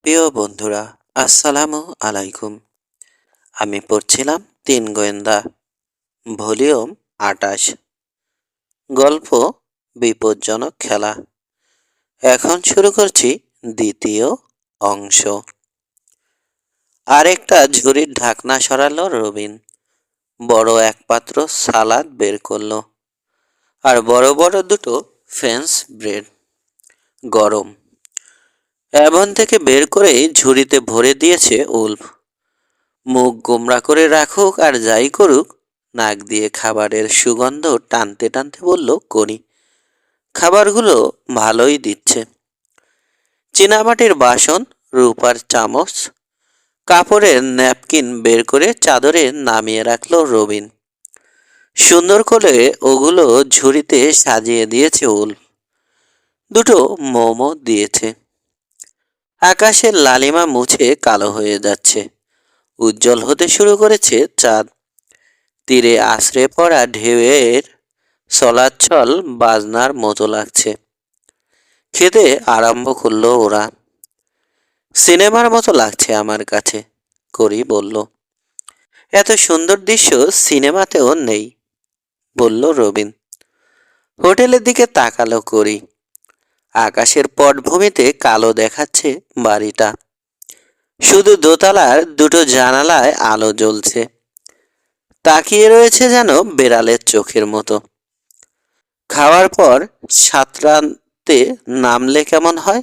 প্রিয় বন্ধুরা, আসসালামু আলাইকুম। আমি পড়ছিলাম তিন গোয়েন্দা, ভলিউম ২৮, গল্প বিপজ্জনক খেলা। এখন শুরু করছি দ্বিতীয় অংশ। আরেকটা ঝুড়ির ঢাকনা সরালো রবিন। বড় এক পাত্র সালাদ বের করলো, আর বড় বড় দুটো ফ্রেঞ্চ ব্রেড, গরম। এমন থেকে বের করেই ঝুড়িতে ভরে দিয়েছে উল্ফ। মুখ গোমড়া করে রাখুক আর যাই করুক, নাক দিয়ে খাবারের সুগন্ধ টানতে টানতে বলল, করি। খাবারগুলো ভালোই দিচ্ছে। চীনামাটির বাসন, রূপার চামচ, কাপড়ের ন্যাপকিন বের করে চাদরে নামিয়ে রাখলো রবিন। সুন্দর করে ওগুলো ঝুড়িতে সাজিয়ে দিয়েছে উল্ফ। দুটো মোমো দিয়েছে। আকাশের লালিমা মুছে কালো হয়ে যাচ্ছে। উজ্জ্বল হতে শুরু করেছে চাঁদ। তীরে আছড়ে পড়া ঢেউয়ের চলাচল বাজনার মতো লাগছে। খেতে আরম্ভ করলো ওরা। সিনেমার মতো লাগছে আমার কাছে, করি বলল। এত সুন্দর দৃশ্য সিনেমাতেও নেই, বলল রবিন। হোটেলের দিকে তাকালো করি। আকাশের পটভূমিতে কালো দেখাচ্ছে বাড়িটা। শুধু দোতলার দুটো জানালায় আলো জ্বলছে। তাকিয়ে রয়েছে যেন বেড়ালের চোখের মতো। খাওয়ার পর সাঁতরাতে নামলে কেমন হয়,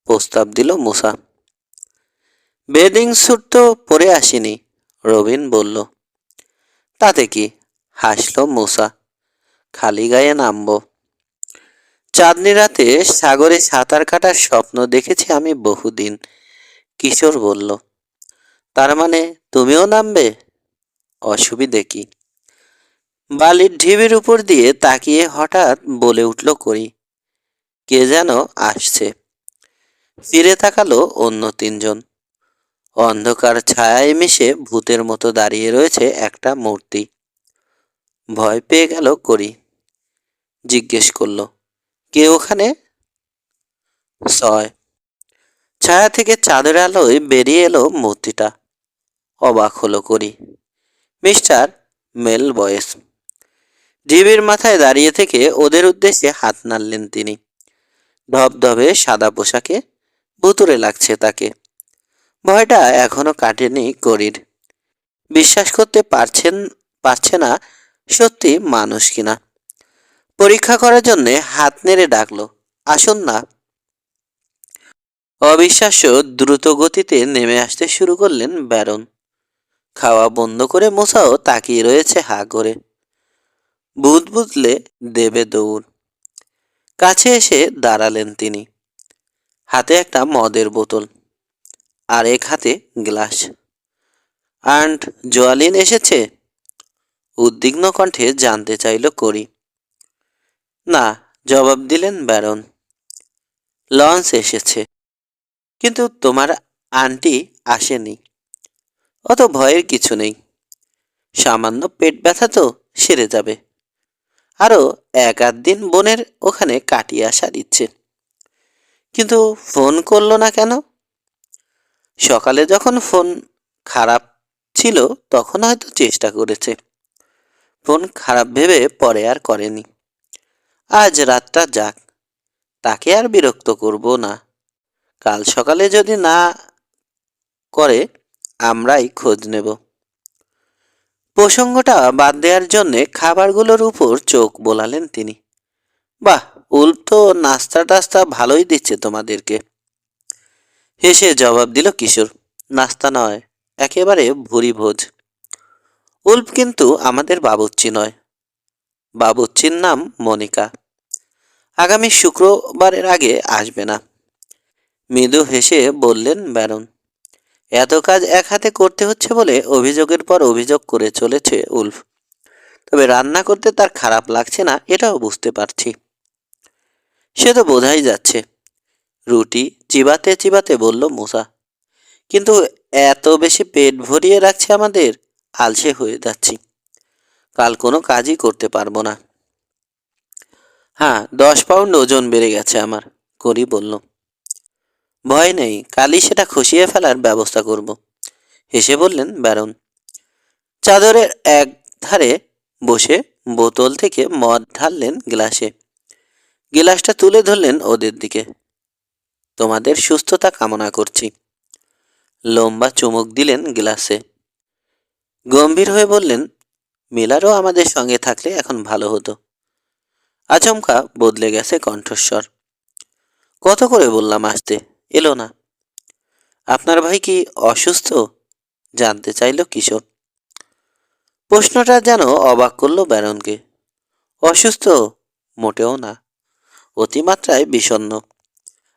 প্রস্তাব দিল মুসা। বেডিং স্যুট তো পরে আসিনি, রবিন বলল। তাতে কি, হাসল মুসা। খালি গায়ে নামবো। চাঁদনি রাতে সাগরে সাঁতার কাটার স্বপ্ন দেখেছি আমি বহুদিন, কিশোর বলল। তার মানে তুমিও নামবে? অসুবিধে কি? বালির ঢিবির উপর দিয়ে তাকিয়ে হঠাৎ বলে উঠল করি, কে যেন আসছে। ফিরে তাকালো অন্য তিনজন। অন্ধকার ছায়ায় মিশে ভূতের মতো দাঁড়িয়ে রয়েছে একটা মূর্তি। ভয় পেয়ে গেল করি। জিজ্ঞেস করলো, কে ওখানে? সয়। ছায়া থেকে চাঁদের আলোয় বেরিয়ে এলো মূর্তিটা। অবাক হলো করি। মিস্টার মেল বয়েস। ঢিবির মাথায় দাঁড়িয়ে থেকে ওদের উদ্দেশ্যে হাত নাড়লেন তিনি। ধবধবে সাদা পোশাকে ভুতুড়ে লাগছে তাকে। ভয়টা এখনো কাটেনি করির। বিশ্বাস করতে পারছে না সত্যি মানুষ কিনা। পরীক্ষা করার জন্য হাত নেড়ে ডাকলো, আসুন না। অবিশ্বাস্য দ্রুত গতিতে নেমে আসতে শুরু করলেন ব্যারন। খাওয়া বন্ধ করে মোসাও তাকিয়ে রয়েছে হা করে। ভূত বুঝলে দেবে দৌড়। কাছে এসে দাঁড়ালেন তিনি। হাতে একটা মদের বোতল, আর এক হাতে গ্লাস। আন্ট জোয়ালিন এসেছে? উদ্বিগ্ন কণ্ঠে জানতে চাইল করি। না, জবাব দিলেন ব্যারন। লঞ্চ এসেছে, কিন্তু তোমার আন্টি আসেনি। অত ভয়ের কিছু নেই। সামান্য পেট ব্যথা তো, সেরে যাবে। আরো এক আধ দিন বোনের ওখানে কাটিয়ে আসার ইচ্ছে। কিন্তু ফোন করলো না কেন? সকালে যখন ফোন খারাপ ছিল তখন হয়তো চেষ্টা করেছে। ফোন খারাপ ভেবে পরে আর করেনি। আজ রাতটা যাক, তাকে আর বিরক্ত করব না। কাল সকালে যদি না করে আমরাই খোঁজ নেব। প্রসঙ্গটা বাদ দেওয়ার জন্যে খাবারগুলোর উপর চোখ বোলালেন তিনি। বাহ, উল্প তো নাস্তা টাস্তা ভালোই দিচ্ছে তোমাদেরকে। হেসে জবাব দিল কিশোর, নাস্তা নয়, একেবারে ভুরি ভোজ। উল্প কিন্তু আমাদের বাবুর্চি নয়। বাবুর্চির নাম মনিকা। আগামী শুক্রবারের আগে আসবে না। মৃদু হেসে বললেন ব্যারন। এত কাজ এক হাতে করতে হচ্ছে বলে অভিযোগের পর অভিযোগ করে চলেছে উল্ফ। তবে রান্না করতে তার খারাপ লাগছে না, এটাও বুঝতে পারছি। সে তো বোঝাই যাচ্ছে, রুটি চিবাতে চিবাতে বলল মুসা। কিন্তু এত বেশি পেট ভরিয়ে রাখছে আমাদের, আলসে হয়ে যাচ্ছি। কাল কোনো কাজই করতে পারবো না। হ্যাঁ, 10 পাউন্ড ওজন বেড়ে গেছে আমার, করি বলল। ভয় নেই, কালই সেটা খসিয়ে ফেলার ব্যবস্থা করব, হেসে বললেন ব্যারন। চাদরের এক ধারে বসে বোতল থেকে মদ ঢাললেন গ্লাসে। গিলাসটা তুলে ধরলেন ওদের দিকে। তোমাদের সুস্থতা কামনা করছি। লম্বা চুমুক দিলেন গ্লাসে। গম্ভীর হয়ে বললেন, মিলারও আমাদের সঙ্গে থাকলে এখন ভালো হতো। আচমকা বদলে গেছে কণ্ঠস্বর। কত করে বললাম আসতে, এলো না। আপনার ভাই কি অসুস্থ? জানতে চাইল কিশোর। প্রশ্নটা যেন অবাক করলো ব্যারনকে। অসুস্থ? মোটেও না, অতিমাত্রায় বিষণ্ণ।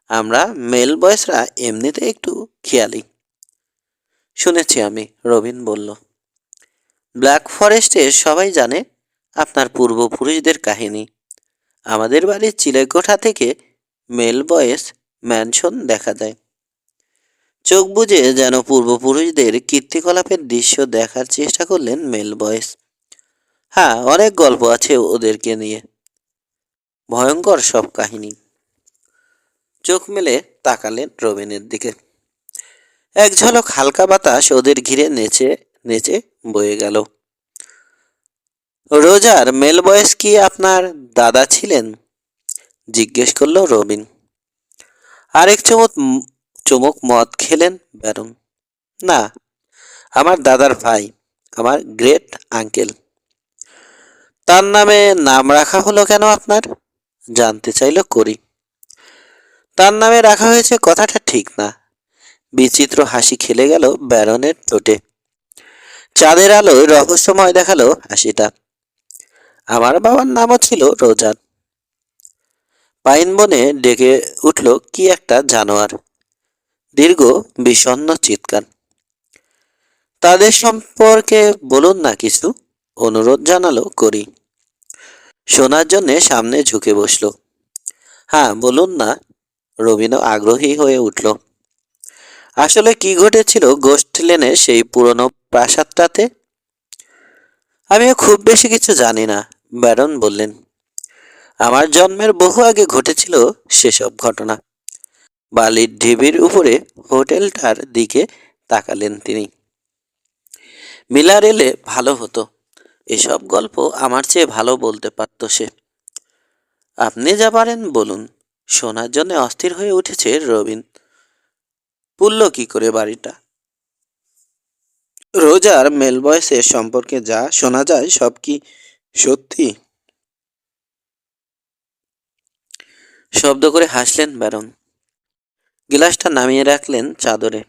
আমরা মেল বয়সরা এমনিতে একটু খেয়ালি। শুনেছি আমি, রবিন বলল। ব্ল্যাক ফরেস্টে সবাই জানে আপনার পূর্বপুরুষদের কাহিনী। আমাদের বাড়ির চিলেকোঠা থেকে মেল বয়েস ম্যানশন দেখা যায়। চোখ বুজে যেন পূর্বপুরুষদের কীর্তিকলাপের দৃশ্য দেখার চেষ্টা করলেন মেল বয়েস। হ্যাঁ, অনেক গল্প আছে ওদেরকে নিয়ে, ভয়ঙ্কর সব কাহিনী। চোখ মেলে তাকালেন রবিনের দিকে। এক ঝলক হালকা বাতাস ওদের ঘিরে নেচে নেচে বয়ে গেল। রোজার মেল বয়েস কি আপনার দাদা ছিলেন? জিজ্ঞেস করল রবিন। আরেক চুমুক মদ খেলেন ব্যারন। না, আমার দাদার ভাই, আমার গ্রেট আঙ্কেল। তার নামে নাম রাখা হলো কেন আপনার? জানতে চাইল করি। তার নামে রাখা হয়েছে কথাটা ঠিক না। বিচিত্র হাসি খেলে গেল ব্যারনের ঠোঁটে। চাঁদের আলোয় রহস্যময় দেখালো হাসিটা। আমার বাবার নামও ছিল রোজার। পাইন বনে ডেকে উঠল কি একটা জানোয়ার। দীর্ঘ বিষণ্ণ চিৎকার। তাদের সম্পর্কে বলুন না কিছু, অনুরোধ জানালো করি। শোনার জন্যে সামনে ঝুঁকে বসল। হ্যাঁ বলুন না। রবিনও আগ্রহী হয়ে উঠল। আসলে কি ঘটেছিল গোস্ট লেনের সেই পুরনো প্রাসাদটাতে? আমিও খুব বেশি কিছু জানি না, ব্যারন বললেন। আমার জন্মের বহু আগে ঘটেছিল সেসব ঘটনা। বালির ঢিবির উপরে হোটেলটার দিকে তাকালেন তিনি। মিলার এলে ভালো হতো, এসব গল্প আমার চেয়ে ভালো বলতে পারত সে। আপনি যা পারেন বলুন, শোনার জন্য অস্থির হয়ে উঠেছে রবিন। পুলল কি করে বাড়িটা? রোজার মেল বয়সের সম্পর্কে যা শোনা যায় সব কি সত্যি? শব্দ করে হাসলেন ব্যারন। গিলাসটা নামিয়ে রাখলেন চাদরে।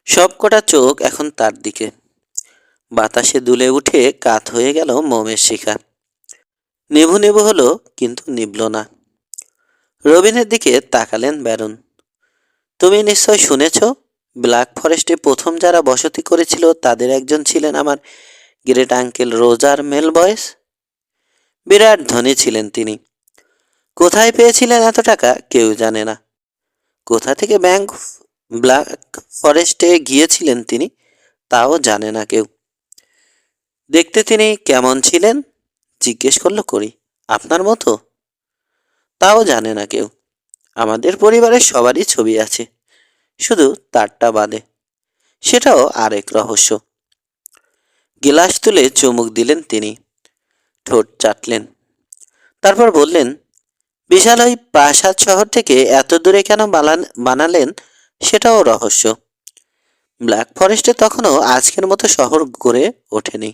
সবকটা চোখ এখন তার দিকে। বাতাসে দুলে উঠে কাত হয়ে গেল মোমের শিখা। নেভু নেভু হলো, কিন্তু নিভল না। রবিনের দিকে তাকালেন ব্যারন। তুমি নিশ্চয় শুনেছ, ব্ল্যাক ফরেস্টে প্রথম যারা বসতি করেছিল তাদের একজন ছিলেন আমার গ্রেট আঙ্কেল রোজার মেল বয়েস। বিরাট ধনী ছিলেন তিনি। কোথায় পেয়েছিলেন এত টাকা কেউ জানে না। কোথা থেকে ব্ল্যাক ফরেস্টে গিয়েছিলেন তিনি তাও জানে না কেউ। দেখতে তিনি কেমন ছিলেন জিজ্ঞেস করলো করি। আপনার মতো? তাও জানে না কেউ। আমাদের পরিবারের সবারই ছবি আছে, শুধু তারটা বাদে। সেটাও আরেক রহস্য। গিলাস তুলে চুমুক দিলেন তিনি। ঠোঁট চাটলেন। তারপর বললেন, বিশাল ওই প্রাসাদ শহর থেকে এত দূরে কেন বানালেন সেটাও রহস্য। ব্ল্যাক ফরেস্টে তখনও আজকের মতো শহর গড়ে ওঠেনি।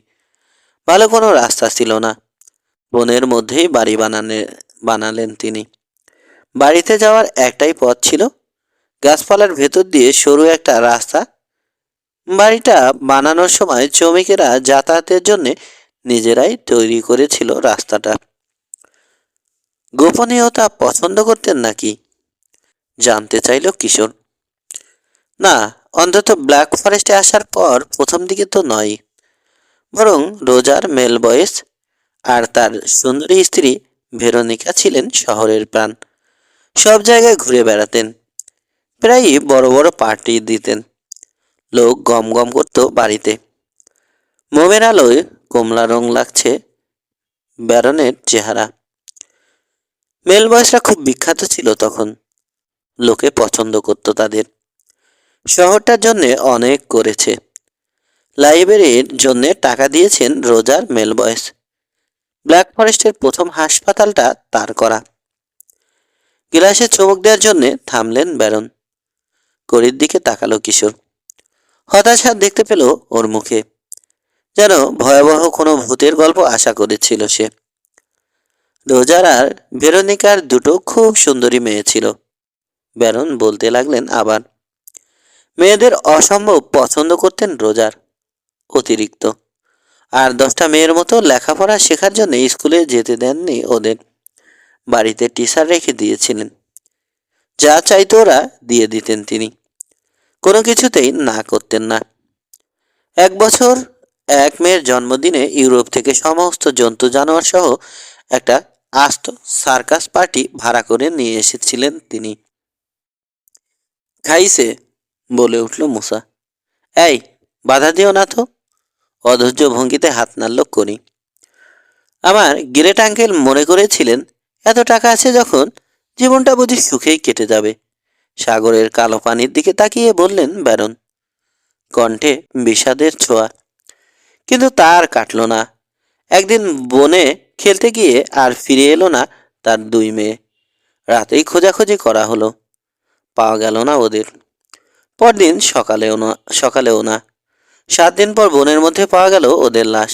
ভালো কোনো রাস্তা ছিল না। বনের মধ্যেই বাড়ি বানালেন তিনি। বাড়িতে যাওয়ার একটাই পথ ছিল, গাছপালার ভেতর দিয়ে সরু একটা রাস্তা। বাড়িটা বানানোর সময় শ্রমিকেরা যাতায়াতের জন্য নিজেরাই তৈরি করেছিল রাস্তাটা। গোপনীয়তা পছন্দ করতেন নাকি? জানতে চাইল কিশোর। না, অন্তত ব্ল্যাক ফরেস্টে আসার পর প্রথম দিকে তো নয়। বরং রোজার মেল বয়েস আর তার সুন্দরী স্ত্রী ভেরোনিকা ছিলেন শহরের প্রাণ। সব জায়গায় ঘুরে বেড়াতেন, প্রায়ই বড় বড় পার্টি দিতেন। লোক গম গম করতো বাড়িতে। মোমের আলোয় কমলা রং লাগছে ব্যারনের চেহারা। মেল বয়েসরা খুব বিখ্যাত ছিল তখন। লোকে পছন্দ করত তাদের। শহরটার জন্য অনেক করেছে। লাইব্রেরির জন্য টাকা দিয়েছেন রোজার মেলবয়েস। ব্ল্যাক ফরেস্টের প্রথম হাসপাতালটা তার করা। গ্লাসে চুমুক দেওয়ার জন্য থামলেন ব্যারন। করির দিকে তাকালো কিশোর। হতাশা দেখতে পেল ওর মুখে। যেন ভয়াবহ কোনো ভূতের গল্প আশা করেছিল সে। রোজার আর ভেরোনিকার দুটো খুব সুন্দরী মেয়ে ছিল। ব্যারন বলতে লাগলেন আবার। মেয়েদের অসম্ভব পছন্দ করতেন রোজার, অতিরিক্ত। আর 10টা মেয়ের মতো লেখাপড়া শেখার জন্য স্কুলে যেতে দেননি ওদের। বাড়িতে টিচার রেখে দিয়েছিলেন। যা চাইতো ওরা দিয়ে দিতেন তিনি। কোনো কিছুতেই না করতেন না। এক বছর এক মেয়ের জন্মদিনে ইউরোপ থেকে সমস্ত জন্তু জানোয়ার সহ একটা আস্ত সার্কাস পার্টি ভাড়া করে নিয়ে এসেছিলেন তিনি। খাইছে, বলে উঠল মুসা। এই, বাধা দিও না তো। অধৈর্য ভঙ্গিতে হাত নাড়ল করি। আমার গ্রেট আঙ্কেল মনে করেছিলেন এত টাকা আছে যখন জীবনটা বুঝি সুখেই কেটে যাবে। সাগরের কালো পানির দিকে তাকিয়ে বললেন ব্যারন, কণ্ঠে বিষাদের ছোঁয়া। কিন্তু তার কাটল না। একদিন বনে খেলতে গিয়ে আর ফিরে এলো না তার 2 মেয়ে। রাতেই খোঁজাখুঁজি করা হলো, পাওয়া গেল না ওদের। পরদিন সকালেও না। 7 দিন পর বনের মধ্যে পাওয়া গেল ওদের লাশ।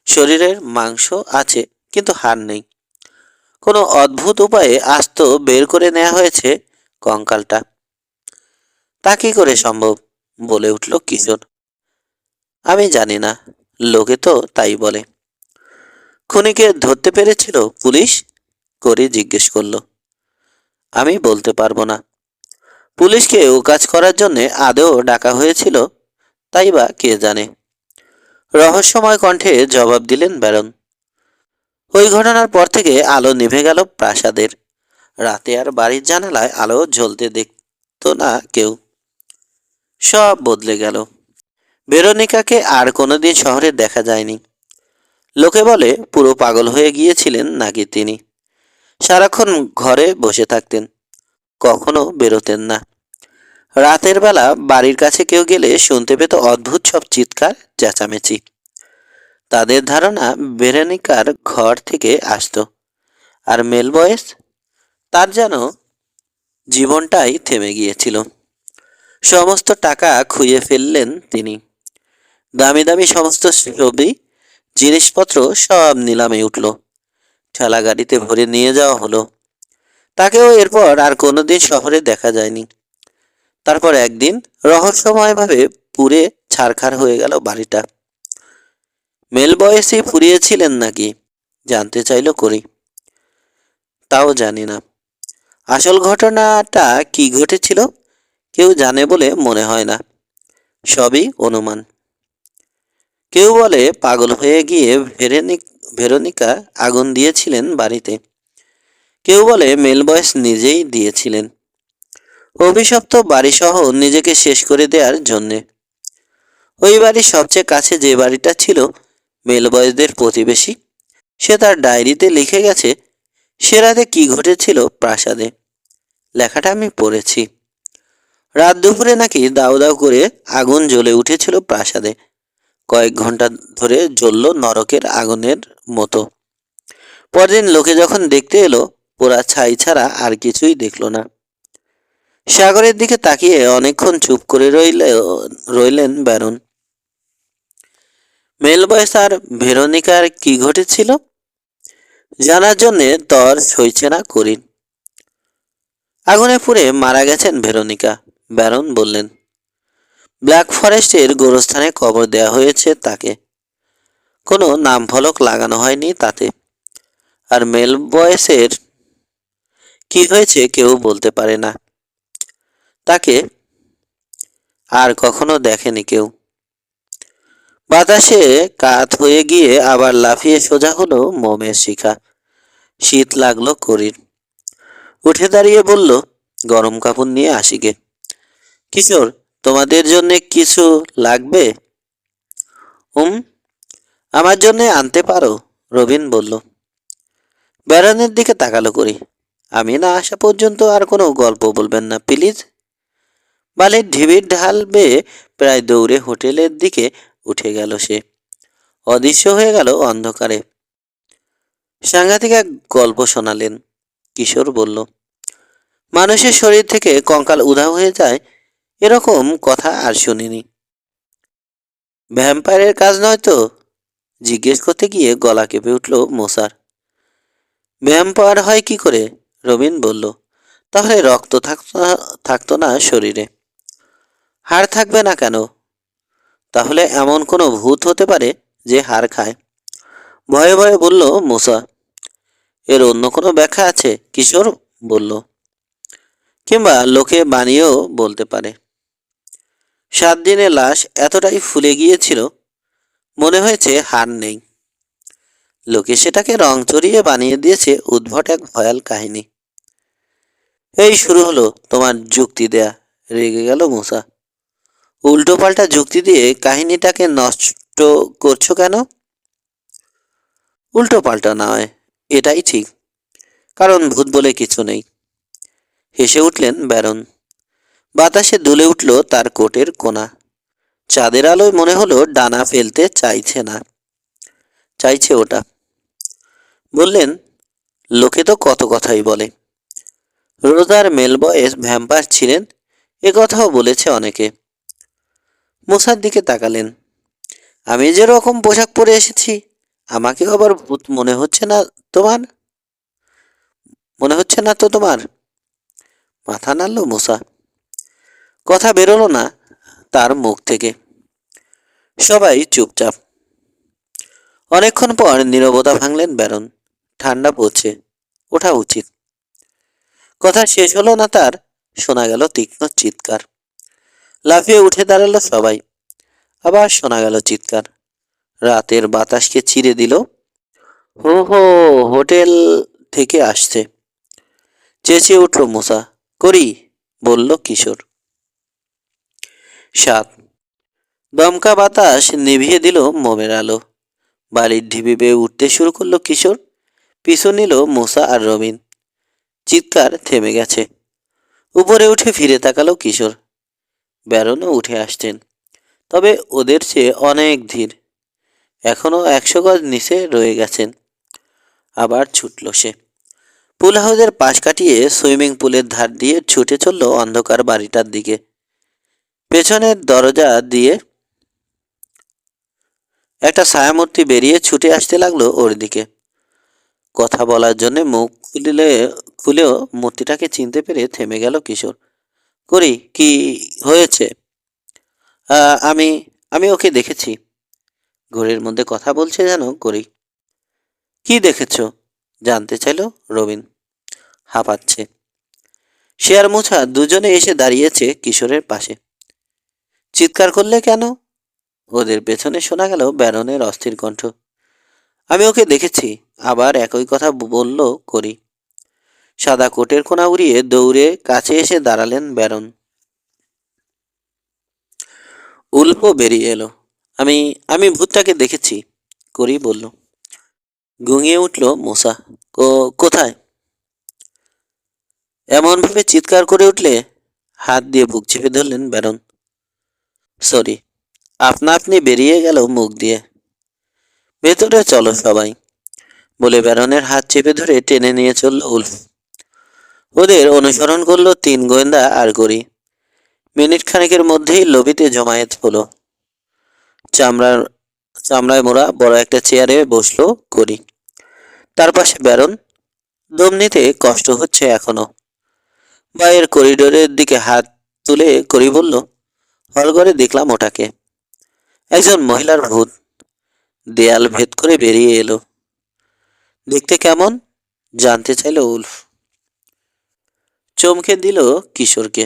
শরীরের মাংস আছে, কিন্তু হাড় নেই। কোনো অদ্ভুত উপায়ে আস্ত বের করে নেওয়া হয়েছে কঙ্কালটা। তা কি করে সম্ভব, বলে উঠল কিশোর। আমি জানি না, লোকে তো তাই বলে। খুনিকে ধরতে পেরেছিল পুলিশ? করে জিজ্ঞেস করল। আমি বলতে পারবো না। পুলিশকে ও কাজ করার জন্য আদৌ ডাকা হয়েছিল, তাই বা কে জানে। রহস্যময় কণ্ঠে জবাব দিলেন ব্যারন। ওই ঘটনার পর থেকে আলো নিভে গেল প্রাসাদের। রাতে আর বাড়ির জানালায় আলো জ্বলতে দেখতো না কেউ। সব বদলে গেল। ভেরোনিকাকে আর কোনোদিন শহরে দেখা যায়নি। লোকে বলে পুরো পাগল হয়ে গিয়েছিলেন নাকি তিনি। সারাক্ষণ ঘরে বসে থাকতেন, কখনো বেরোতেন না। রাতের বেলা বাড়ির কাছে কেউ গেলে শুনতে পেত অদ্ভুত সব চিৎকার, চেঁচামেচি। তাদের ধারণা ভেরোনিকার ঘর থেকে আসতো। আর মেলবয়েস, তার যেন জীবনটাই থেমে গিয়েছিল। সমস্ত টাকা খুইয়ে ফেললেন তিনি। দামি দামি সমস্ত ছবি, জিনিসপত্র সব নিলামে উঠল। ঠেলা গাড়িতে ভরে নিয়ে যাওয়া হলো। তাকেও এরপর আর কোনোদিন শহরে দেখা যায়নি। তারপর একদিন রহস্যময়ভাবে পুড়ে ছারখার হয়ে গেল বাড়িটা। মেলবয়েসই পুড়িয়েছিলেন নাকি, জানতে চাইল করি। তাও জানি না। আসল ঘটনাটা কি ঘটেছিল কেউ জানে বলে মনে হয় না। সবই অনুমান। কেউ বলে পাগল হয়ে গিয়ে ভেরোনিকা আগুন দিয়েছিলেন বাড়িতে। কেউ বলে মেলবয়েস নিজেই দিয়েছিলেন, অভিশপ্ত বাড়িসহ নিজেকে শেষ করে দেওয়ার জন্যে। ওই বাড়ির সবচেয়ে কাছে যে বাড়িটা ছিল মেলবয়েসদের প্রতিবেশী, সে তার ডায়েরিতে লিখে গেছে সে রাতে কি ঘটেছিল প্রাসাদে। লেখাটা আমি পড়েছি। রাত দুপুরে নাকি দাউ দাউ করে আগুন জ্বলে উঠেছিল প্রাসাদে। কয়েক ঘন্টা ধরে জ্বলল নরকের আগুনের মতো। পরদিন লোকে যখন দেখতে এলো, পোড়া ছাই ছাড়া আর কিছুই দেখল না। সাগরের দিকে তাকিয়ে অনেকক্ষণ চুপ করে রইলেন ব্যারন। মেলবয়েস আর ভেরোনিকার কি ঘটেছিল জানার জন্যে তর সইছে না করিন। আগুনে পুড়ে মারা গেছেন ভেরোনিকা, ব্যারন বললেন। ব্ল্যাক ফরেস্টের গোরস্থানে কবর দেওয়া হয়েছে তাকে। কোনো নাম ফলক লাগানো হয়নি তাতে। আর মেলবয়েসের কি হয়েছে কেউ বলতে পারে না। তাকে আর কখনো দেখেনি কেউ। বাতাসে কাত হয়ে গিয়ে আবার লাফিয়ে সোজা হলো মোমের শিখা। শীত লাগলো করির। উঠে দাঁড়িয়ে বলল, গরম কাপড় নিয়ে আসি গে। কিশোর, তোমাদের জন্য কিছু লাগবে? হুম, আমার জন্য আনতে পারো, রবিন বলল। ব্যারনের দিকে তাকালো করি। আমি না আসা পর্যন্ত আর কোনো গল্প বলবেন না প্লিজ। বালির ঢিবির ঢাল বেয়ে প্রায় দৌড়ে হোটেলের দিকে উঠে গেল সে। অদৃশ্য হয়ে গেল অন্ধকারে। সাংঘাতিক এক গল্প শোনালেন। কিশোর বলল, মানুষের শরীর থেকে কঙ্কাল উধাও হয়ে যায়, এরকম কথা আর শুনিনি। ভ্যাম্পায়ারের কাজ নয় তো? জিজ্ঞেস করতে গিয়ে গলা কেঁপে উঠল মোসার। ভ্যাম্পায়ার হয় কি করে? রবিন বলল, তাহলে রক্ত থাকতো না শরীরে। হাড় থাকবে না কেন? তাহলে এমন কোনো ভূত হতে পারে যে হাড় খায়। ভয়ে ভয়ে বলল মোসা। এর অন্য কোনো ব্যাখ্যা আছে? কিশোর বলল, কিংবা লোকে বানিয়েও বলতে পারে। 7 দিনে লাশ এতটাই ফুলে গিয়েছিল, মনে হয়েছে হাড় নেই। লোকে সেটাকে রং চড়িয়ে বানিয়ে দিয়েছে উদ্ভট এক ভয়াল কাহিনী। এই শুরু হলো তোমার যুক্তি দেয়া, রেগে গেল মুসা। উল্টো পাল্টা যুক্তি দিয়ে কাহিনীটাকে নষ্ট করছো কেন? উল্টো পাল্টা নয়, এটাই ঠিক, কারণ ভূত বলে কিছু নেই। হেসে উঠলেন ব্যারন। বাতাসে দুলে উঠল তার কোটের কোনা। চাঁদের আলোয় মনে হলো ডানা ফেলতে চাইছে না, চাইছে ওটা। বললেন, লোকে তো কত কথাই বলে। রোজার মেলবয়েস ভ্যাম্পায়ার ছিলেন, এ কথাও বলেছে অনেকে। মুসার দিকে তাকালেন। আমি যেরকম পোশাক পরে এসেছি, আমাকে আবার ভূত মনে হচ্ছে না তোমার? মনে হচ্ছে না তো তোমার? মাথা নাড়ল মুসা। কথা বেরোলো না তার মুখ থেকে। সবাই চুপচাপ। অনেকক্ষণ পর নীরবতা ভাঙলেন ব্যারন। ঠান্ডা পড়ছে, ওঠা উচিত। কথা শেষ হলো না তার, শোনা গেল তীক্ষ্ণ চিৎকার। লাফিয়ে উঠে দাঁড়ালো সবাই। আবার শোনা গেল চিৎকার। রাতের বাতাসকে চিরে দিল। হো হো, হোটেল থেকে আসছে। চেঁচিয়ে উঠল মুসা। করি, বলল কিশোর। 7। দমকা বাতাস নিভিয়ে দিল মোমের আলো। বালির ঢিবি বেয়ে উঠতে শুরু করলো কিশোর। পিছু নিল মুসা আর রবিন। চিৎকার থেমে গেছে। উপরে উঠে ফিরে তাকালো কিশোর। ব্যারনও উঠে আসছেন, তবে ওদের চেয়ে অনেক ধীর। এখনো 100 গজ নিচে রয়ে গেছেন। আবার ছুটল সে। পুল হাউসের পাশ কাটিয়ে সুইমিং পুলের ধার দিয়ে ছুটে চলল অন্ধকার বাড়িটার দিকে। পেছনের দরজা দিয়ে একটা ছায়ামূর্তি বেরিয়ে ছুটে আসতে লাগলো ওর দিকে। কথা বলার জন্য মুখ খুলেও মূর্তিটাকে চিনতে পেরে থেমে গেল কিশোর। করি, কি হয়েছে? আমি আমি ওকে দেখেছি। ঘরের মধ্যে কথা বলছে যেন করি। কি দেখেছ? জানতে চাইল রবিন। হাঁপাচ্ছে। সে আর মুছা দুজনে এসে দাঁড়িয়েছে কিশোরের পাশে। চিৎকার করলে কেন? ওদের পেছনে শোনা গেল ব্যারনের অস্থির কণ্ঠ। আমি ওকে দেখেছি। আবার একই কথা বলল করি। সাদা কোটের কোনা উড়িয়ে দৌড়ে কাছে এসে দাঁড়ালেন ব্যারন। উল্পো বেরিয়ে এলো। আমি আমি ভূতটাকে দেখেছি, করি বলল। ঘুমিয়ে উঠল মূসা। কোথায়? এমনভাবে চিৎকার করে উঠলে হাত দিয়ে বুক চেপে ধরলেন ব্যারন। সরি, আপনা আপনি বেরিয়ে গেল মুখ দিয়ে। ভেতরে চলো সবাই, বলে ব্যারনের হাত চেপে ধরে টেনে নিয়ে চলল উল্ফ। ওদের অনুসরণ করলো 3 গোয়েন্দা আর করি। মিনিট খানেকের মধ্যেই লবিতে জমায়েত হলো। চামড়ার চামড়ায় মোড়া বড় একটা চেয়ারে বসলো করি। তার পাশে ব্যারন। দম নিতে কষ্ট হচ্ছে এখনো। বাইরের করিডোরের দিকে হাত তুলে করি বলল, হলঘরে দেখলাম ওটাকে। একজন মহিলার ভূত দেয়াল ভেদ করে বেরিয়ে এলো। দেখতে কেমন? জানতে চাইল উল্ফ। চমকে দিল কিশোরকে।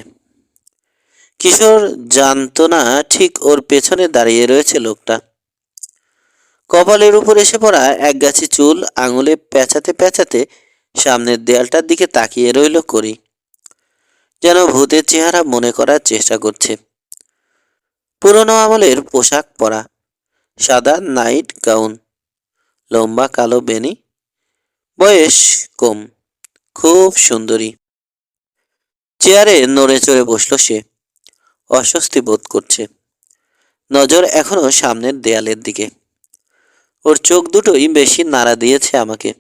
কিশোর জানতো না ঠিক ওর পেছনে দাঁড়িয়ে রয়েছে লোকটা। কপালের উপর এসে পড়া একগাছি চুল আঙুলে পেঁচাতে পেঁচাতে সামনের দেয়ালটার দিকে তাকিয়ে রইল করি, যেন ভূতের চেহারা মনে করার চেষ্টা করছে। পুরনো আমলের পোশাক পরা, সাদা নাইট গাউন, লম্বা কালো বেনি, বয়স কম, খুব সুন্দরী। চেয়ারে নড়ে চড়ে বসলো সে। অস্বস্তি বোধ করছে। নজর এখনো সামনের দেয়ালের দিকে। ওর চোখ দুটোই বেশি নাড়া দিয়েছে আমাকে।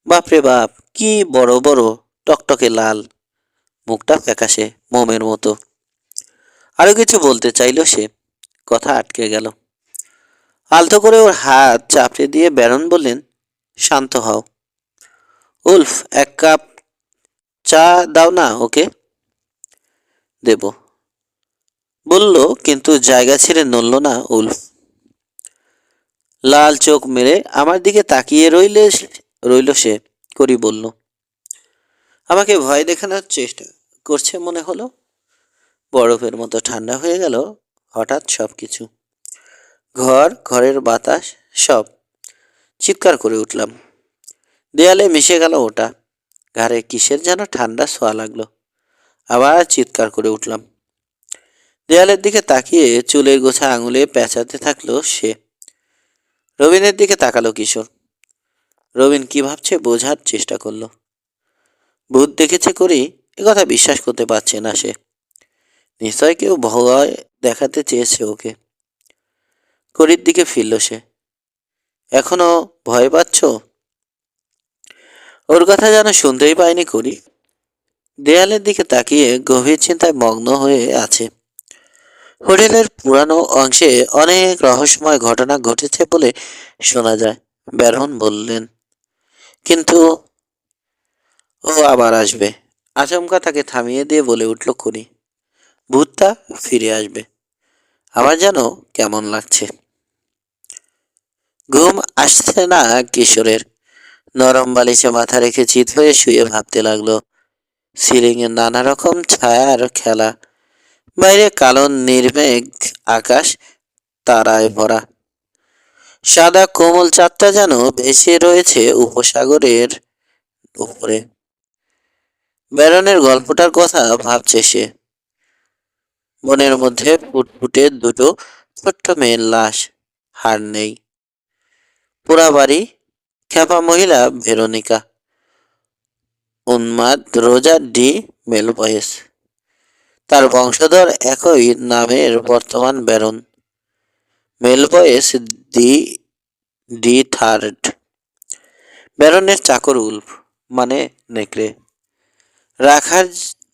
বাপরে বাপ, কি বড় বড়, টকটকে লাল, মুখটা ফ্যাকাশে মোমের মতো। আরো কিছু বলতে চাইল সে, কথা আটকে গেল। আলতো করে ওর হাত চাপড়ে দিয়ে ব্যারন বললেন, শান্ত হও। উলফ, এক কাপ চা দাও না ওকে। দেব, বলল, কিন্তু জায়গা ছেড়ে নড়ল না উলফ। লাল চোখ মেরে আমার দিকে তাকিয়ে রইল সে। করি বলল, আমাকে ভয় দেখানোর চেষ্টা করছে মনে হলো। বরফের মতো ঠান্ডা হয়ে গেল হঠাৎ সবকিছু। ঘরের বাতাস, সব। চিৎকার করে উঠলাম। দেয়ালে মিশে গেল ওটা। ঘাড়ে কিসের যেন ঠান্ডা ছোঁয়া লাগলো। আবার চিৎকার করে উঠলাম। দেয়ালের দিকে তাকিয়ে চুলের গোছা আঙুলে পেঁচাতে থাকলো সে। রবিনের দিকে তাকালো কিশোর। রবিন কি ভাবছে বোঝার চেষ্টা করলো। ভূত দেখেছে করি, একথা বিশ্বাস করতে পারছে না সে। নিশ্চয় কেউ ভয় দেখাতে চেয়েছে ওকে। করির দিকে ফিরল সে। এখনো ভয় পাচ্ছ? ওর কথা যেন শুনতেই পায়নি করি। দেয়ালের দিকে তাকিয়ে গভীর চিন্তায় মগ্ন হয়ে আছে। হোটেলের পুরানো অংশে অনেক রহস্যময় ঘটনা ঘটেছে বলে শোনা যায়, ব্যারন বললেন। কিন্তু ও আবার আসবে। আচমকা তাকে থামিয়ে দিয়ে বলে উঠল করি, ভূতটা ফিরে আসবে। আমার যেন কেমন লাগছে। ঘুম আসছে না কিশোরের। নরম বালিশে মাথা রেখে চিত হয়ে শুয়ে ভাবতে লাগলো। সিলিং এ নানা রকম ছায়ার খেলা। বাইরে কালো নির্মেঘ আকাশ, তারায় ভরা। সাদা কোমল চাঁদটা যেন ভেসে রয়েছে উপসাগরের উপরে। ব্যারনের গল্পটার কথা ভাবছে সে। বনের মধ্যে ফুটফুটে দুটো ছোট্ট মেয়ের লাশ, হাড় নেই। পোড়া বাড়ি, খ্যাপা মহিলা ভেরোনিকা, উন্মাদ রোজা ডি মেলবয়েস। তার বংশধর একই নামের বর্তমান ব্যারন মেলবয়েস দি ডি থার্ড। ব্যারনের চাকর উল্ফ, মানে নেকড়ে। রাখার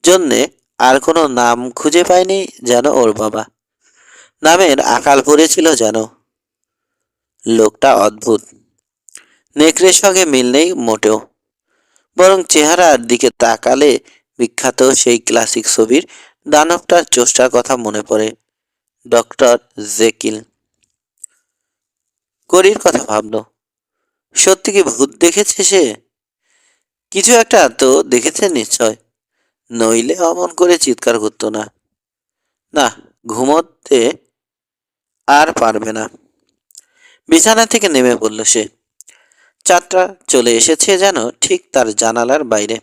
জন্যে আর কোনো নাম খুঁজে পায়নি যেন ওর বাবা। নামের আকাল পড়েছিল যেন। লোকটা অদ্ভুত। নেকড়ের সঙ্গে মিল নেই মোটেও। বরং চেহারার দিকে তাকালে বিখ্যাত সেই ক্লাসিক ছবির দানবটার চোষ্টার কথা মনে পড়ে, ডক্টর জেকিল। করির কথা ভাবল। সত্যি কি ভূত দেখেছে সে? কিছু একটা তো দেখেছে নিশ্চয়, নইলে অমন করে চিৎকার করতো না। না, ঘুমোতে আর পারবে না। বিছানা থেকে নেমে পড়ল সে। চাঁদটা চলে এসেছে যেন ঠিক তার জানালার বাইরে।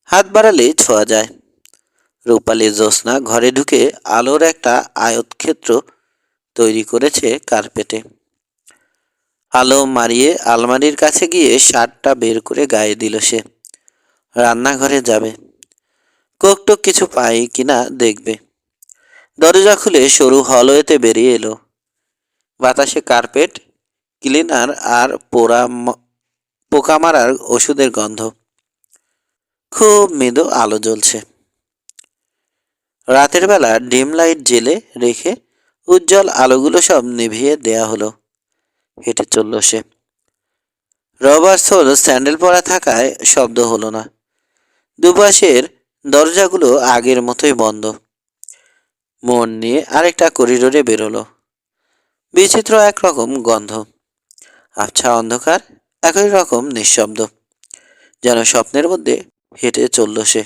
হাত বাড়ালেই ছোঁয়া যায়। রূপালী জ্যোৎস্না ঘরে ঢুকে আলোর একটা আয়তক্ষেত্র তৈরি করেছে কার্পেটে। আলো মারিয়ে আলমারির কাছে গিয়ে শার্টটা বের করে গায়ে দিল সে। রান্নাঘরে যাবে। কোকটোক কিছু পায় কিনা দেখবে। দরজা খুলে সরু হলওয়েতে বেরিয়ে এলো। বাতাসে কার্পেট ক্লিনার আর পোকা মারার ওষুধের গন্ধ। খুব মৃদু আলো জ্বলছে। রাতের বেলা ডিম লাইট জেলে রেখে উজ্জ্বল আলোগুলো সব নিভিয়ে দেয়া হলো। হেঁটে চলল সে। রবার সোল স্যান্ডেল পরা থাকায় শব্দ হলো না। দুপাশের দরজাগুলো আগের মতোই বন্ধ। মন নিয়ে আরেকটা করিডোরে বেরোলো। বিচিত্র একরকম গন্ধ। আবছা অন্ধকার, একই রকম নিঃশব্দ। যেন স্বপ্নের মধ্যে হেঁটে চলল সে।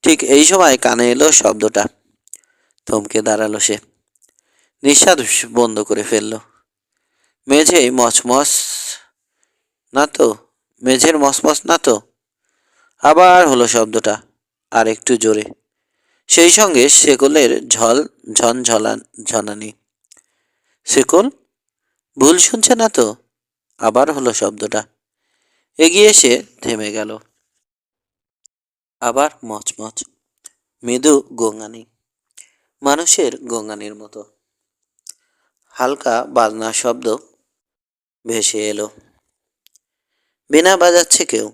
ঠিক এই সময় কানে এলো শব্দটা। থমকে দাঁড়ালো সে। নিঃশ্বাস বন্ধ করে ফেলল। মেঝে মচমচ না তো, মেঝের মচমচ না তো। আবার হলো শব্দটা, আর একটু জোরে। সেই সঙ্গে শেকলের ঝনানি। শেকল? ভুল শুনছে না তো? আবার হলো শব্দটা। এগিয়ে এসে থেমে গেল। আবার মচমচ, মৃদু গোঙানি, মানুষের গোঙানির মতো। হালকা বাজনার শব্দ ভেসে এলো। বীণা বাজাচ্ছে কেউ,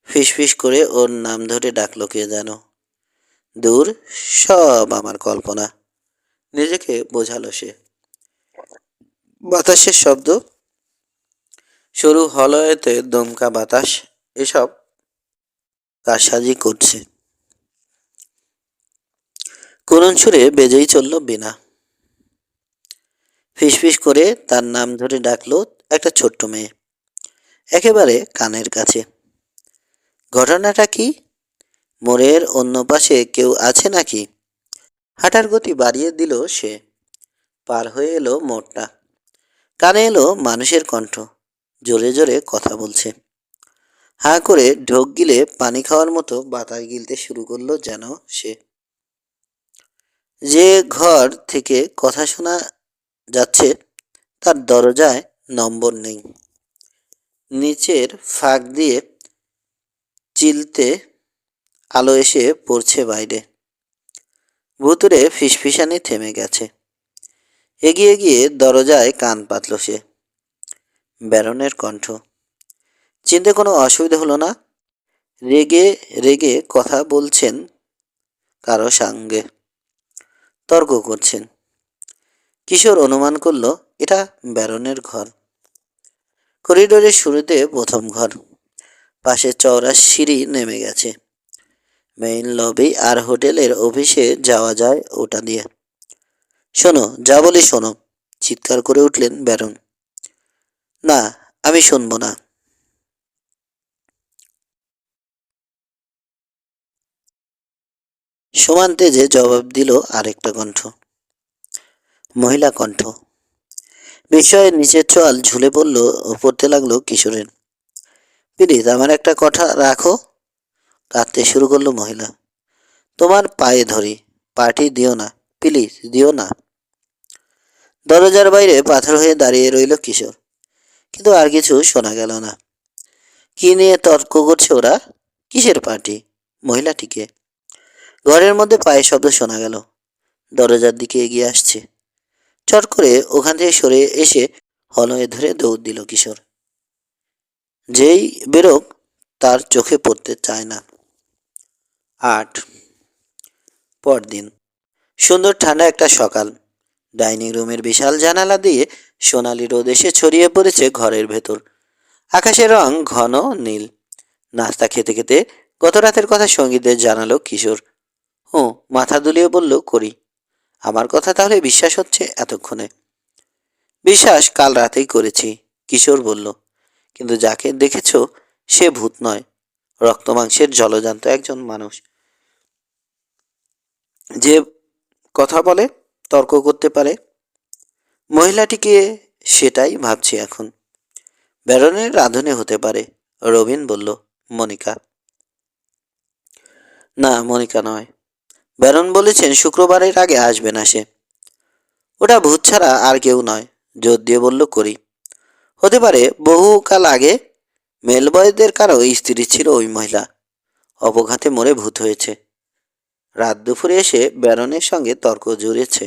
ফিসফিস করে ওর নাম ধরে ডাকলো কে যেন। দূর, সব আমার কল্পনা, নিজেকে বোঝালো সে। বাতাসের শব্দ, সরু হলয়েতে দমকা বাতাস, এসব কারসাজি করছে। করুণ সুরে বেজেই চলল বীণা। ফিসফিস করে তার নাম ধরে ডাকলো একটা ছোট্ট মেয়ে, একেবারে কানের কাছে। ঘটনাটা কি? মোড়ের অন্য পাশে কেউ আছে নাকি? হাঁটার গতি বাড়িয়ে দিল সে। পার হয়ে এলো মোড়টা। কানে এলো মানুষের কণ্ঠ, জোরে জোরে কথা বলছে। হাঁ করে ঢোক গিলে পানি খাওয়ার মতো বাতাস গিলতে শুরু করলো যেন সে। যে ঘর থেকে কথা শোনা যাচ্ছে তার দরজায় নম্বর নেই। নিচের ফাঁক দিয়ে চিলতে আলো এসে পড়ছে বাইরে। ভুতুরে ফিসফিসানি থেমে গেছে। এগিয়ে গিয়ে দরজায় কান পাতল সে। ব্যারনের কণ্ঠ। চিনতে কোনো অসুবিধা হলো না? রেগে রেগে কথা বলছেন কারো সঙ্গে, তর্ক করছেন। কিশোর অনুমান করল এটা ব্যারনের ঘর। করিডোরের শুরুতে প্রথম ঘর, পাশে চওড়া সিঁড়ি নেমে গেছে। মেইন লবি আর হোটেলের অফিসে যাওয়া যায় ওটা দিয়ে। শোনো, যা বলি শোনো, চিৎকার করে উঠলেন ব্যারন। না, আমি শুনবো না। সমান তেজে জবাব দিল আরেকটা কণ্ঠ, মহিলা কণ্ঠ। বিস্ময়ের নিচের চোয়াল ঝুলে পড়তে লাগলো কিশোরের। প্লিজ আমার একটা কথা রাখো, কাঁদতে শুরু করলো মহিলা। তোমার পায়ে ধরি, পার্টি দিও না, প্লিজ দিও না। দরজার বাইরে পাথর হয়ে দাঁড়িয়ে রইল কিশোর, কিন্তু আর কিছু শোনা গেল না। কি নিয়ে তর্ক করছে ওরা? কিসের পার্টি? মহিলাটিকে। ঘরের মধ্যে পায়ের শব্দ শোনা গেল, দরজার দিকে এগিয়ে আসছে। চট করে ওখান থেকে সরে এসে হলয়ে ধরে দৌড় দিল কিশোর। যেই বেরোক তার চোখে পড়তে চায় না। 8 পরদিন, সুন্দর ঠান্ডা একটা সকাল। ডাইনিং রুমের বিশাল জানালা দিয়ে সোনালি রোদ এসে ছড়িয়ে পড়েছে ঘরের ভেতর। আকাশের রং ঘন নীল। নাস্তা খেতে খেতে গত রাতের কথা সঙ্গীদের জানালো কিশোর। হুঁ, মাথা দুলিয়ে বলল, করি। আমার কথা তাহলে বিশ্বাস হচ্ছে এতক্ষণে? বিশ্বাস কাল রাতেই করেছি, কিশোর বলল। কিন্তু যাকে দেখেছ সে ভূত নয়, রক্ত মাংসের জলজান্ত একজন মানুষ, যে কথা বলে, তর্ক করতে পারে। মহিলাটিকে সেটাই ভাবছি এখন। ব্যারনের রাঁধুনি হতে পারে, রবিন বলল। মনিকা? না, মনিকা নয়। ব্যারন বলেছেন শুক্রবারের আগে আসবে না সে। ওটা ভূত ছাড়া আর কেউ নয়, জোর দিয়ে বলল করি। হতে পারে বহুকাল আগে মেলবয়দের কারো স্ত্রী ছিল ওই মহিলা, অপঘাতে মরে ভূত হয়েছে। রাত দুপুরে এসে ব্যারনের সঙ্গে তর্ক জুড়েছে।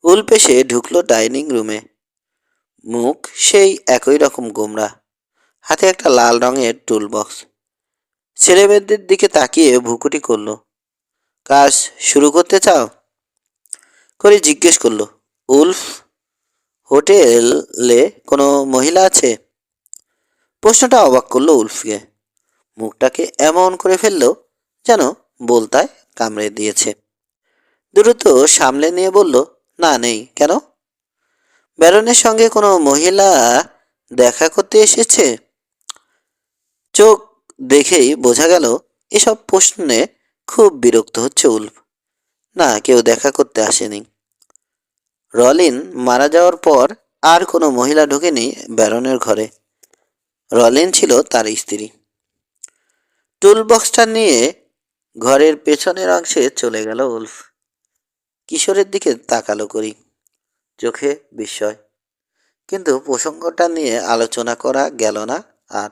উল্প এসে ঢুকলো ডাইনিং রুমে। মুখ সেই একই রকম গোমরা, হাতে একটা লাল রঙের টুল বক্স। ছেলেমেয়েদের দিকে তাকিয়ে ভুকুটি করলো। কাজ শুরু করতে চাও? করে জিজ্ঞেস করলো। উলফ, হোটেলে কোনো মহিলা আছে? প্রশ্নটা অবাক করলো উলফকে। মুখটাকে এমন করে ফেললো যেন বলতায় কামড়ে দিয়েছে। দ্রুত সামলে নিয়ে বলল, না, নেই। কেন? ব্যারনের সঙ্গে কোনো মহিলা দেখা করতে এসেছে? চোখ দেখেই বোঝা গেল এসব প্রশ্নে খুব বিরক্ত হচ্ছে উলফ। না, কেউ দেখা করতে আসেনি। রলিন মারা যাওয়ার পর আর কোনো মহিলা ঢোকেনি ব্যারনের ঘরে। রলিন ছিল তার স্ত্রী। টুল বক্সটা নিয়ে ঘরের পেছনের অংশে চলে গেল উলফ। কিশোরের দিকে তাকালো করি, চোখে বিস্ময়। কিন্তু প্রসঙ্গটা নিয়ে আলোচনা করা গেল না আর।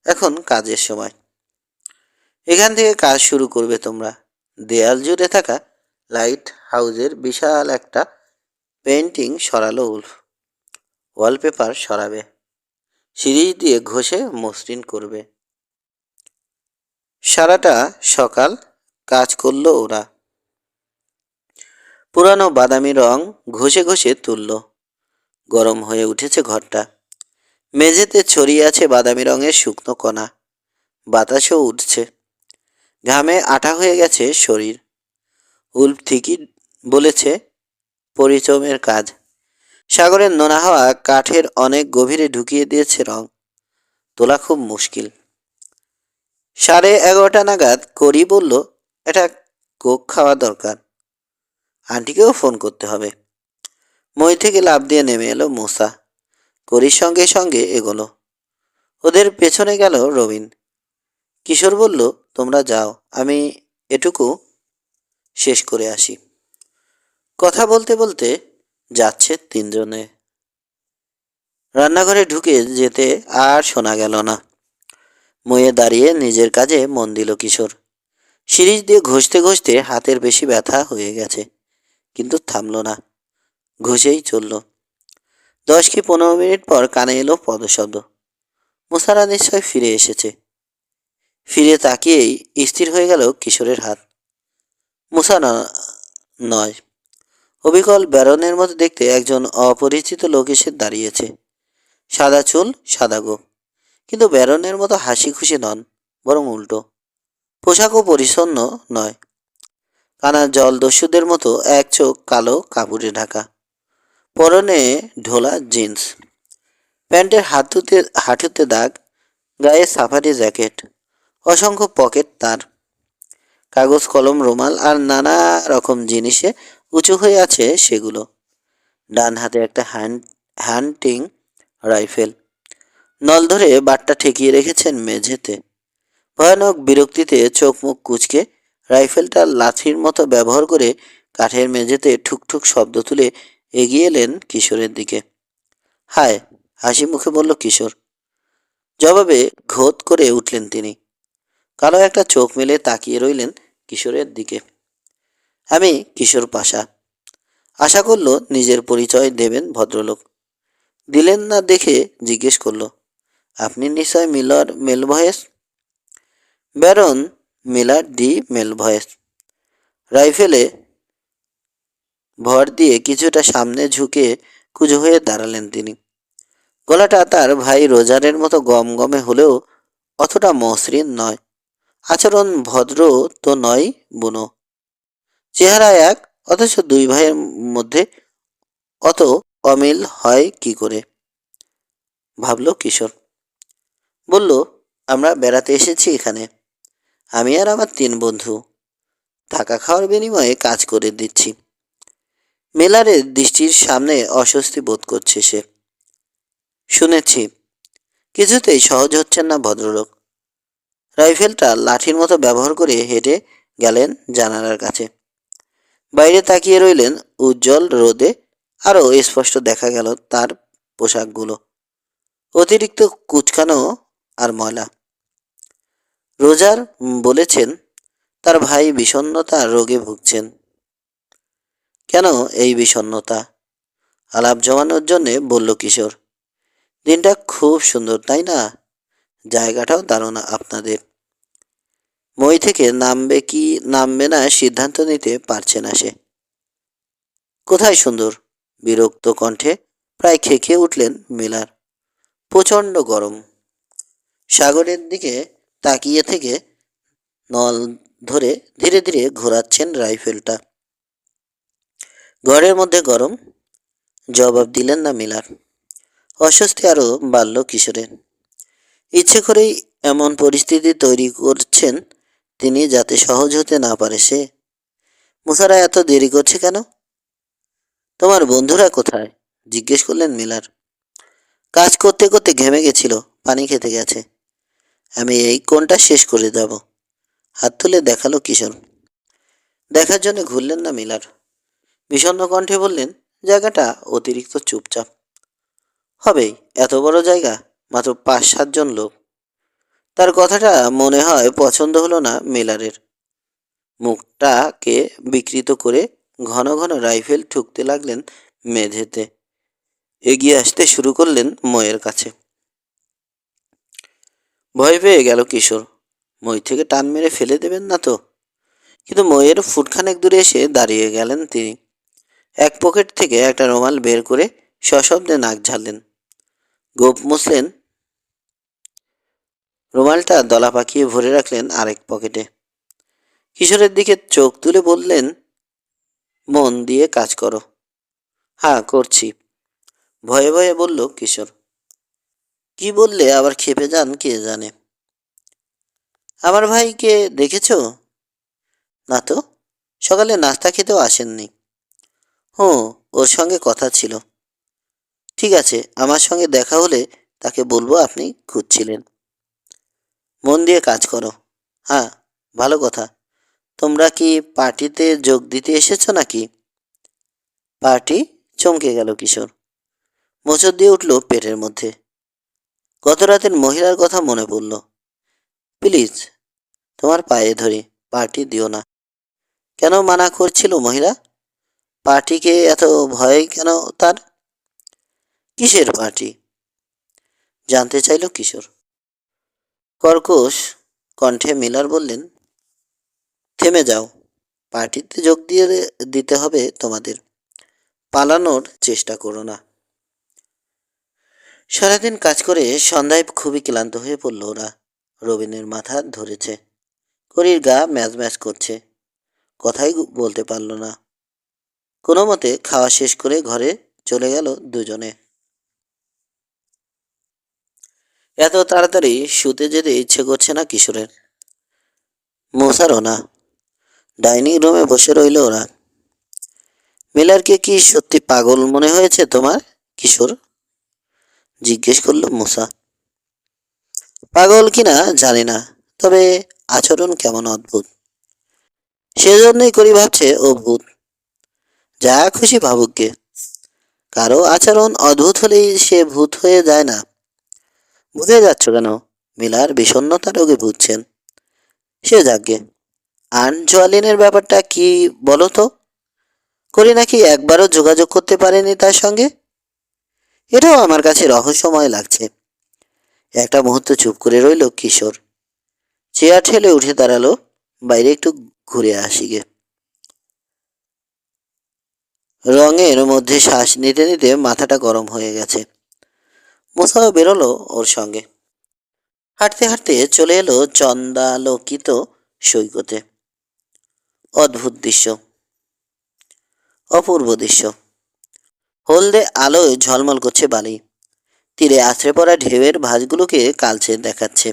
এখন কাজের সময়। এখান থেকে কাজ শুরু করবে তোমরা। দেয়াল জুড়ে থাকা লাইট হাউজের বিশাল একটা পেন্টিং সরালো উল্ফ। ওয়ালপেপার সরাবে, সিরিজ দিয়ে ঘষে মসৃণ করবে। সারাটা সকাল কাজ করলো ওরা। পুরানো বাদামি রং ঘষে ঘষে তুলল। গরম হয়ে উঠেছে ঘরটা। মেঝেতে ছড়িয়ে আছে বাদামি রঙের শুকনো কণা। বাতাসও উঠছে। ঘামে আঠা হয়ে গেছে শরীর। উল্ফ ঠিকই বলেছে, পরিশ্রমের কাজ। সাগরের নোনা হাওয়া কাঠের অনেক গভীরে ঢুকিয়ে দিয়েছে রং। তোলা খুব মুশকিল। 11:30 নাগাদ করি বলল, এটা কোক খাওয়া দরকার। আন্টিকেও ফোন করতে হবে। মই থেকে লাফ দিয়ে নেমে এলো মুসা। করির সঙ্গে সঙ্গে এগোলো। ওদের পেছনে গেল রবিন। কিশোর বলল, তোমরা যাও, আমি এটুকু শেষ করে আসি। কথা বলতে বলতে যাচ্ছে তিনজনে। রান্নাঘরে ঢুকে যেতে আর শোনা গেল না। মইয়ে দাঁড়িয়ে নিজের কাজে মন দিল কিশোর। সিরিজ দিয়ে ঘষতে ঘষতে হাতের বেশি ব্যথা হয়ে গেছে, কিন্তু থামল না, ঘষেই চলল। 10 কি 15 মিনিট পর কানে এলো পদশব্দ। মুসারা নিশ্চয় ফিরে এসেছে। ফিরে তাকিয়েই স্থির হয়ে গেল কিশোরের হাত। মুসা নয়, অবিকল ব্যারনের মতো দেখতে একজন অপরিচিত লোক এসে দাঁড়িয়েছে। সাদা চুল, সাদা গোঁফ, কিন্তু ব্যারনের মতো হাসি খুশি নন, বরং উল্টো। পোশাকও পরিচ্ছন্ন নয়। কানা জলদস্যুদের মতো এক চোখ কালো কাপড়ে ঢাকা। পরনে ঢোলা জিন্স, প্যান্টের হাঁটুতে দাগ, গায়ে সাফারি জ্যাকেট, অসংখ্য পকেট তার। কাগজ কলম রুমাল আর নানা রকম জিনিসে উঁচু হয়ে আছে সেগুলো। ডান হাতে একটা হান্টিং রাইফেল। নল ধরে বাটটা ঠেকিয়ে রেখেছেন মেঝেতে। ভয়ানক বিরক্তিতে চোখ মুখ কুঁচকে রাইফেলটা লাঠির মতো ব্যবহার করে কাঠের মেঝেতে ঠুকঠুক শব্দ তুলে এগিয়ে এলেন কিশোরের দিকে। হায়, হাসি মুখে বলল কিশোর। জবাবে ঘোত করে উঠলেন তিনি। কালো একটা চোখ মেলে তাকিয়ে রইলেন কিশোরের দিকে। আমি কিশোর পাশা। আশা করল নিজের পরিচয় দেবেন ভদ্রলোক। দিলেন না দেখে জিজ্ঞেস করলো, আপনি নিশ্চয় মিলার মেলভয়েস? ব্যারন মিলার ডি মেলভয়েস। রাইফেলে ভর দিয়ে কিছুটা সামনে ঝুঁকে কুঁজো হয়ে দাঁড়ালেন তিনি। গলাটা তার ভাই রোজারের মতো গমগমে হলেও অতটা মসৃণ নয়। আচরণ ভদ্র তো নয় বুনো। চেহারা এক, অথচ দুই ভাইয়ের মধ্যে অত অমিল হয় কি করে, ভাবল কিশোর। বলল, আমরা বেড়াতে এসেছি এখানে। আমি আর আমার 3 বন্ধু। থাকা খাওয়ার বিনিময়ে কাজ করে দিচ্ছি। মেলারের দৃষ্টির সামনে অস্বস্তি বোধ করছে সে। শুনেছি। কিছুতেই সহজ হচ্ছেন না ভদ্রলোক। রাইফেলটা লাঠির মতো ব্যবহার করে হেঁটে গেলেন জানালার কাছে। বাইরে তাকিয়ে রইলেন। উজ্জ্বল রোদে আরও স্পষ্ট দেখা গেল তার পোশাকগুলো, অতিরিক্ত কুচকানো আর ময়লা। রোজার বলেছেন তার ভাই বিষণ্ণতা রোগে ভুগছেন। কেন এই বিষণ্ণতা? আলাপ জমানোর জন্যে বলল কিশোর। দিনটা খুব সুন্দর, তাই না? জায়গাটাও দারুণ আপনাদের। মই থেকে নামবে কি নামবে না সিদ্ধান্ত নিতে পারছে না সে। কোথায় সুন্দর? বিরক্ত কণ্ঠে প্রায় খেঁকিয়ে উঠলেন মিলার। প্রচণ্ড গরম। সাগরের দিকে তাকিয়ে থেকে নল ধরে ধীরে ধীরে ঘোরাচ্ছেন রাইফেলটা। ঘরের মধ্যে গরম, জবাব দিলেন না মিলার। অস্বস্তি আরও বাড়ল কিশোরের। ইচ্ছে করেই এমন পরিস্থিতি তৈরি করছেন তিনি, যাতে সহজ হতে না পারে সে। মুসারা এত দেরি করছে কেন? তোমার বন্ধুরা কোথায়? জিজ্ঞেস করলেন মিলার। কাজ করতে করতে ঘেমে গেছিল, পানি খেতে গেছে। আমি এই কোণটা শেষ করে যাব। হাত তুলে দেখালো কিশোর। দেখার জন্য ঘুরলেন না মিলার। বিষণ্ণ কণ্ঠে বললেন, জায়গাটা অতিরিক্ত চুপচাপ। হবেই, এত বড় জায়গা, মাত্র 5-7 জন লোক। তার কথাটা মনে হয় পছন্দ হলো না মিলারের। মুখটাকে বিকৃত করে ঘন ঘন রাইফেল ঠুকতে লাগলেন মেঝেতে। এগিয়ে আসতে শুরু করলেন ময়ের কাছে। ভয় পেয়ে গেল কিশোর। মই থেকে টান মেরে ফেলে দেবেন না তো? কিন্তু ময়ের ফুটখানেক দূরে এসে দাঁড়িয়ে গেলেন তিনি। এক পকেট থেকে একটা রুমাল বের করে সশব্দে নাক ঝাড়লেন, গোঁফ মুছলেন, রুমালটা দলা পাকিয়ে ভরে রাখলেন আরেক পকেটে। কিশোরের দিকে চোখ তুলে বললেন, মন দিয়ে কাজ করো। হ্যাঁ, করছি, ভয়ে ভয়ে বলল কিশোর। কি বললে আবার খেপে যান কে জানে। আমার ভাইকে দেখেছো? না তো, সকালে নাস্তা খেতেও আসেননি। হুঁ, ওর সঙ্গে কথা ছিল। ঠিক আছে, আমার সঙ্গে দেখা হলে তাকে বলবো আপনি খুঁজছিলেন। মন দিয়ে কাজ করো। হ্যাঁ, ভালো কথা। তোমরা কি পার্টিতে যোগ দিতে এসেছো নাকি? পার্টি? চমকে গেল কিশোর। মোচড় দিয়ে উঠল পেটের মধ্যে। গত রাতের মহিলার কথা মনে পড়ল। প্লিজ, তোমার পায়ে ধরি, পার্টি দিও না। কেন মানা করছিল মহিলা? পার্টিকে এত ভয় কেন তার? কিসের পার্টি? জানতে চাইল কিশোর। কর্কশ কণ্ঠে মিলার বললেন, থেমে যাও। পার্টিতে যোগ দিয়ে দিতে হবে তোমাদের। পালানোর চেষ্টা করো না। সারাদিন কাজ করে সন্ধ্যায় খুবই ক্লান্ত হয়ে পড়ল ওরা। রবিনের মাথা ধরেছে, করির গা ম্যাজ ম্যাজ করছে, কথাই বলতে পারল না। কোনো মতে খাওয়া শেষ করে ঘরে চলে গেল দুজনে। এত তাড়াতাড়ি শুতে যেতে ইচ্ছে করছে না কিশোরের। মশারও না। ডাইনিং রুমে বসে রইল ওরা। মিলারকে কি সত্যি পাগল মনে হয়েছে তোমার, কিশোর? জিজ্ঞেস করল মুসা। পাগল কিনা জানি না, তবে আচরণ কেমন অদ্ভুত। সেজন্যই করি ভাবছে ও ভূত। যা খুশি ভাবুক গে, কারো আচরণ অদ্ভুত হলেই সে ভূত হয়ে যায় না। বুঝে যাচ্ছ কেন? মিলার বিষণ্ণতা রোগে ভুগছেন। সে যাকগে। আন জোয়ালিনের ব্যাপারটা কি বলো তো? করি নাকি একবারও যোগাযোগ করতে পারেনি তার সঙ্গে? এটাও আমার কাছে রহস্যময় লাগছে। একটা মুহূর্ত চুপ করে রইল কিশোর। চেয়ার ঠেলে উঠে দাঁড়ালো, বাইরে একটু ঘুরে আসি গে। রঙের মধ্যে শ্বাস নিতে নিতে মাথাটা গরম হয়ে গেছে। মোসাও বেরোলো ওর সঙ্গে। হাঁটতে হাঁটতে চলে এলো চন্দালোকিত সৈকতে। অদ্ভুত দৃশ্য, অপূর্ব দৃশ্য। হলদে আলোয় ঝলমল করছে বালি। তীরে আছড়ে পড়া ঢেউয়ের ভাঁজগুলোকে কালচে দেখাচ্ছে।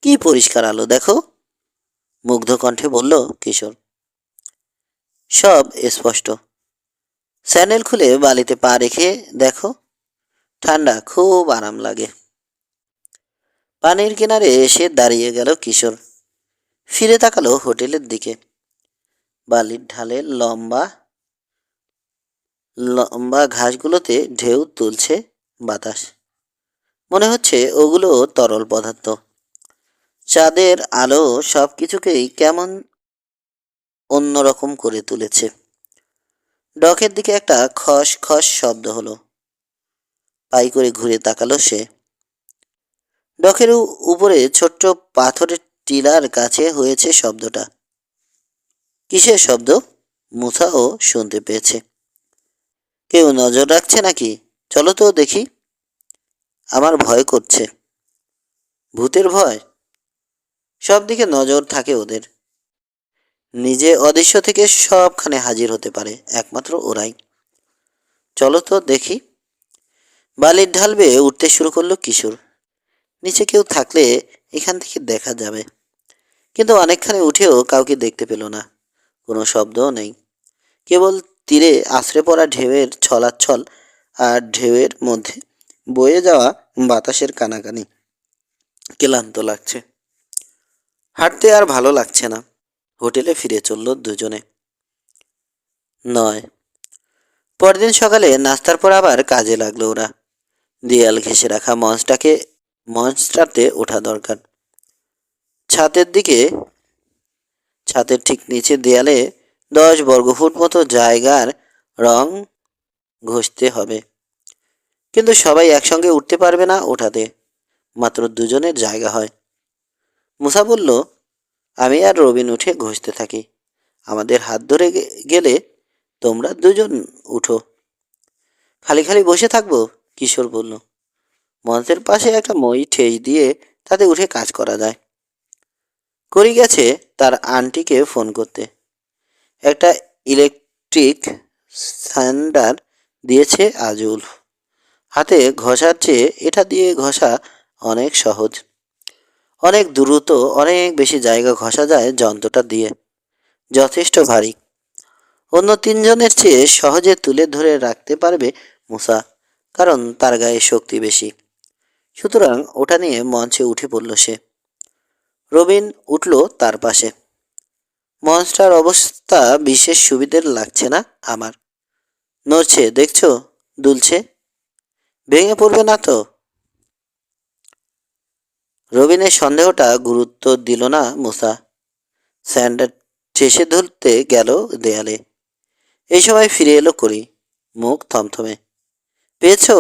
কি পরিষ্কার আলো দেখো, মুগ্ধ কণ্ঠে বলল কিশোর। সব স্পষ্ট। স্যান্ডেল খুলে বালিতে পা রেখে দেখো, ঠান্ডা, খুব আরাম লাগে। পানির কিনারে এসে দাঁড়িয়ে গেল কিশোর। ফিরে তাকালো হোটেলের দিকে। বালির ঢালে লম্বা লম্বা ঘাসগুলোতে ঢেউ তুলছে বাতাস। মনে হচ্ছে ওগুলো তরল পদার্থ। চাঁদের আলো সব কিছুকেই কেমন অন্যরকম করে তুলেছে। ডকের দিকে একটা খস খস শব্দ হলো। পাই করে ঘুরে তাকালো সে। ডকের উপরে ছোট্ট পাথরের টিলার কাছে হয়েছে শব্দটা। কিসের শব্দ? মুসাও শুনতে পেয়েছে। কেউ নজর রাখছে নাকি? চলো তো দেখি। আমার ভয় করছে। ভূতের ভয়? সব দিকে নজর থাকে ওদের। নিজে অদৃশ্য থেকে সবখানে হাজির হতে পারে একমাত্র ওরাই। চলো তো দেখি। বালির ঢাল বেয়ে উঠতে শুরু করলো কিশোর। নিচে কেউ থাকলে এখান থেকে দেখা যাবে। কিন্তু অনেকখানি উঠেও কাউকে দেখতে পেল না। কোনো শব্দও নেই। কেবল তীরে আছড়ে পড়া ঢেউয়ের ছলাচ্ছল আর ঢেউয়ের মধ্যে বয়ে যাওয়া বাতাসের কানাকানি। ক্লান্ত লাগছে। হাঁটতে আর ভালো লাগছে না। হোটেলে ফিরে চলল দুজনে। নয়। পরদিন সকালে নাস্তার পর আবার কাজে লাগলো ওরা। দেয়াল ঘেঁষে রাখা মঞ্চটাকে মঞ্চটাতে ওঠা দরকার। ছাদের দিকে ছাদের ঠিক নিচে দেয়ালে 10 বর্গফুট মতো জায়গার রং ঘষতে হবে। কিন্তু সবাই একসঙ্গে উঠতে পারবে না ওঠাতে, মাত্র দুজনের জায়গা হয়। মুসা বলল, আমি আর রবিন উঠে ঘষতে থাকি। আমাদের হাত ধরে গেলে তোমরা দুজন উঠো। খালি খালি বসে থাকবো? কিশোর বলল। মঞ্চের পাশে একটা মই ঠেস দিয়ে তাতে উঠে কাজ করা যায়। করি গেছে তার আন্টিকে ফোন করতে। একটা ইলেকট্রিক স্যান্ডার দিয়েছে আজুল। হাতে ঘষার চেয়ে এটা দিয়ে ঘষা অনেক সহজ, অনেক দ্রুত, অনেক বেশি জায়গা ঘষা যায় যন্ত্রটা দিয়ে। যথেষ্ট ভারী। অন্য তিনজনের চেয়ে সহজে তুলে ধরে রাখতে পারবে মুসা, কারণ তার গায়ে শক্তি বেশি। সুতরাং ওটা নিয়ে মঞ্চে উঠে পড়ল সে। রবিন উঠল তার পাশে। মঞ্চটার অবস্থা বিশেষ সুবিধের লাগছে না আমার। নড়ছে দেখছো, দুলছে, ভেঙে পড়বে না তো? রবিনের সন্দেহটা গুরুত্ব দিল না মুসা। স্যান্ডার ঠেসে ধরতে গেল দেয়ালে। এই সময় ফিরে এলো করি, মুখ থমথমে। পেয়েছো?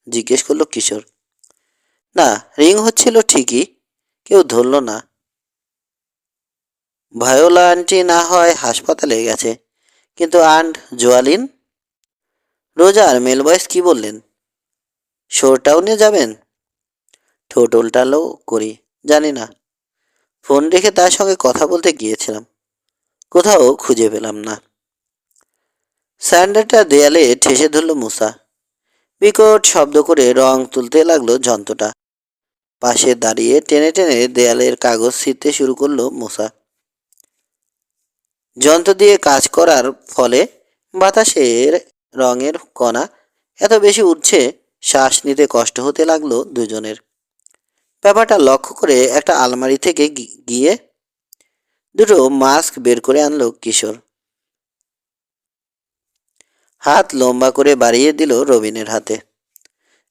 জিজ্ঞেস করলো কিশোর। না, রিং হচ্ছিল ঠিকই, কেউ ধরল না। ভায়োলা আন্টি না হয় হাসপাতালে গেছে, কিন্তু আন্ট জোয়ালিন? রোজার মেলবয়েস কি বললেন? শোরটাউনে যাবেন? ঠোঁট উল্টালো করি, জানি না। ফোন রেখে তার সঙ্গে কথা বলতে গিয়েছিলাম, কোথাও খুঁজে পেলাম না। স্যান্ডারটা দেয়ালে ঠেসে ধরল মুসা। বিকট শব্দ করে রং তুলতে লাগলো যন্ত্রটা। পাশে দাঁড়িয়ে টেনে টেনে দেয়ালের কাগজ ছিঁড়তে শুরু করলো মুসা। যন্ত্র দিয়ে কাজ করার ফলে বাতাসের রঙের কণা এত বেশি উঠছে, শ্বাস নিতে কষ্ট হতে লাগলো দুজনের। ব্যাপারটা লক্ষ্য করে একটা আলমারি থেকে গিয়ে দুটো মাস্ক বের করে আনলো কিশোর। হাত লম্বা করে বাড়িয়ে দিল রবিনের হাতে।